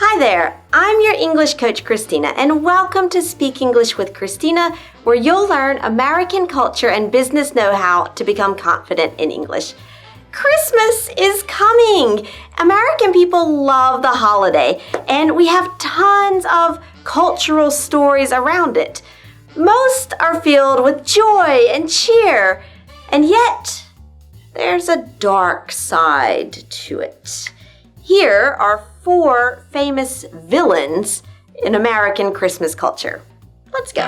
Hi there, I'm your English coach Christina, and welcome to Speak English with Christina, where you'll learn American culture and business know-how to become confident in English. Christmas is coming! American people love the holiday, and we have tons of cultural stories around it. Most are filled with joy and cheer, and yet there's a dark side to it. Here are 4 famous villains in American Christmas culture. Let's go.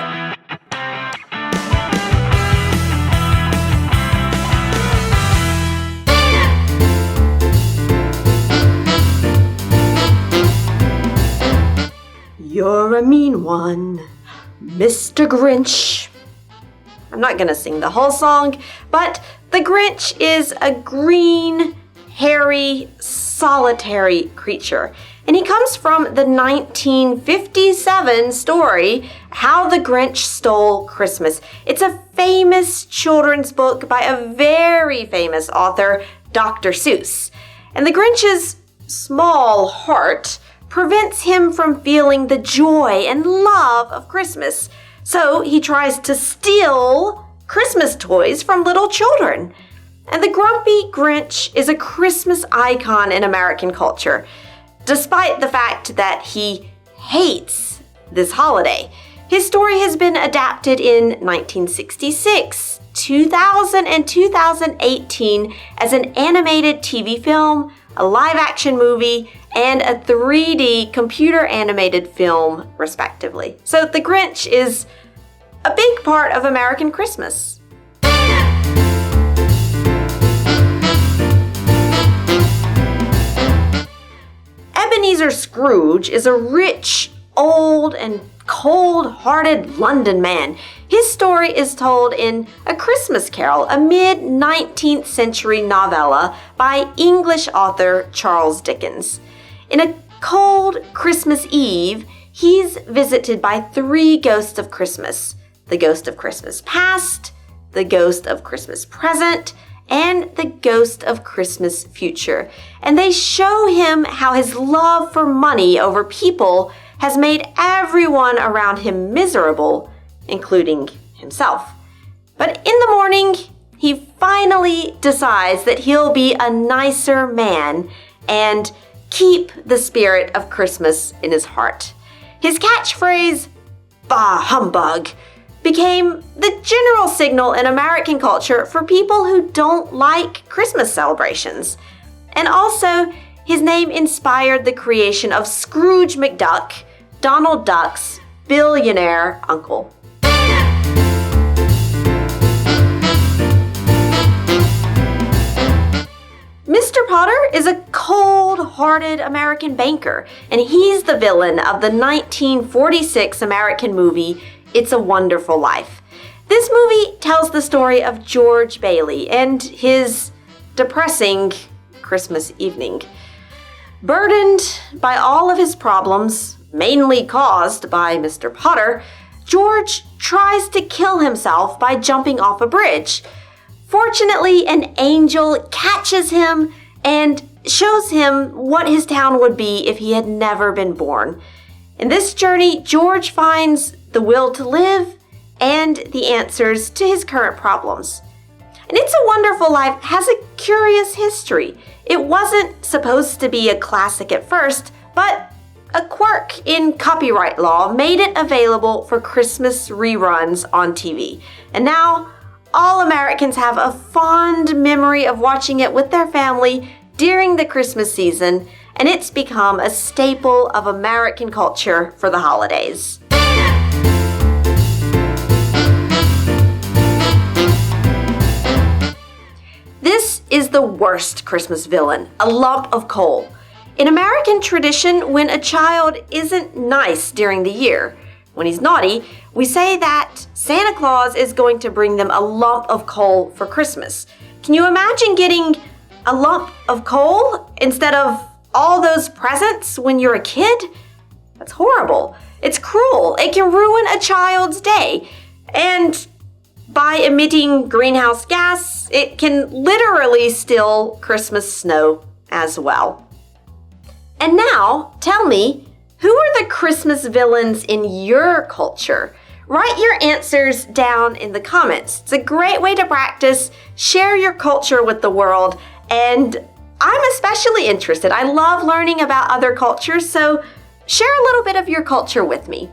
You're a mean one, Mr. Grinch. I'm not gonna sing the whole song, but the Grinch is a green, hairy, solitary creature. And he comes from the 1957 story, How the Grinch Stole Christmas. It's a famous children's book by a very famous author, Dr. Seuss. And the Grinch's small heart prevents him from feeling the joy and love of Christmas. So he tries to steal Christmas toys from little children. And the grumpy Grinch is a Christmas icon in American culture, despite the fact that he hates this holiday. His story has been adapted in 1966, 2000, and 2018 as an animated TV film, a live-action movie, and a 3D computer-animated film, respectively. So the Grinch is a big part of American Christmas. Ebeneezer Scrooge is a rich, old, and cold-hearted London man. His story is told in A Christmas Carol, a mid-19th century novella by English author Charles Dickens. In a cold Christmas Eve, he's visited by 3 ghosts of Christmas: the ghost of Christmas past, the ghost of Christmas present, and the ghost of Christmas future. And they show him how his love for money over people has made everyone around him miserable, including himself. But in the morning, he finally decides that he'll be a nicer man and keep the spirit of Christmas in his heart. His catchphrase, "Bah humbug," became the general signal in American culture for people who don't like Christmas celebrations. And also, his name inspired the creation of Scrooge McDuck, Donald Duck's billionaire uncle. Mr. Potter is a cold-hearted American banker, and he's the villain of the 1946 American movie It's a Wonderful Life. This movie tells the story of George Bailey and his depressing Christmas evening. Burdened by all of his problems, mainly caused by Mr. Potter, George tries to kill himself by jumping off a bridge. Fortunately, an angel catches him and shows him what his town would be if he had never been born. In this journey, George finds the will to live and the answers to his current problems. And It's a Wonderful Life has a curious history. It wasn't supposed to be a classic at first, but a quirk in copyright law made it available for Christmas reruns on TV. And now, all Americans have a fond memory of watching it with their family during the Christmas season, and it's become a staple of American culture for the holidays. This is the worst Christmas villain, a lump of coal. In American tradition, when a child isn't nice during the year, when he's naughty, we say that Santa Claus is going to bring them a lump of coal for Christmas. Can you imagine getting a lump of coal instead of all those presents when you're a kid? That's horrible. It's cruel. It can ruin a child's day. And by emitting greenhouse gas, it can literally steal Christmas snow as well. And now, tell me, who are the Christmas villains in your culture? Write your answers down in the comments. It's a great way to practice, share your culture with the world, and I'm especially interested. I love learning about other cultures, so share a little bit of your culture with me.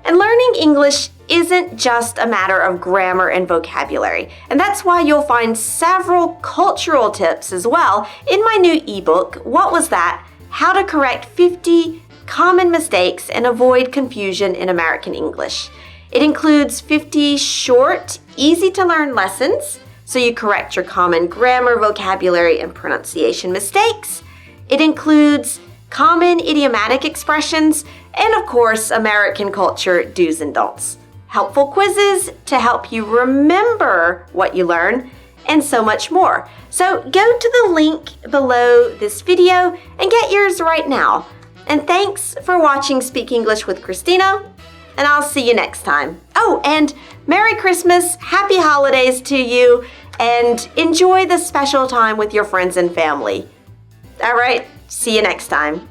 And learning English isn't just a matter of grammar and vocabulary, and that's why you'll find several cultural tips as well in my new ebook, What Was That? How to Correct 50 Common Mistakes and Avoid Confusion in American English. It includes 50 short, easy-to-learn lessons, so you correct your common grammar, vocabulary, and pronunciation mistakes. It includes common idiomatic expressions, and of course, American culture do's and don'ts. Helpful quizzes to help you remember what you learn, and so much more. So go to the link below this video and get yours right now. And thanks for watching Speak English with Christina, and I'll see you next time. Oh, and Merry Christmas, Happy Holidays to you, and enjoy the special time with your friends and family. All right, see you next time.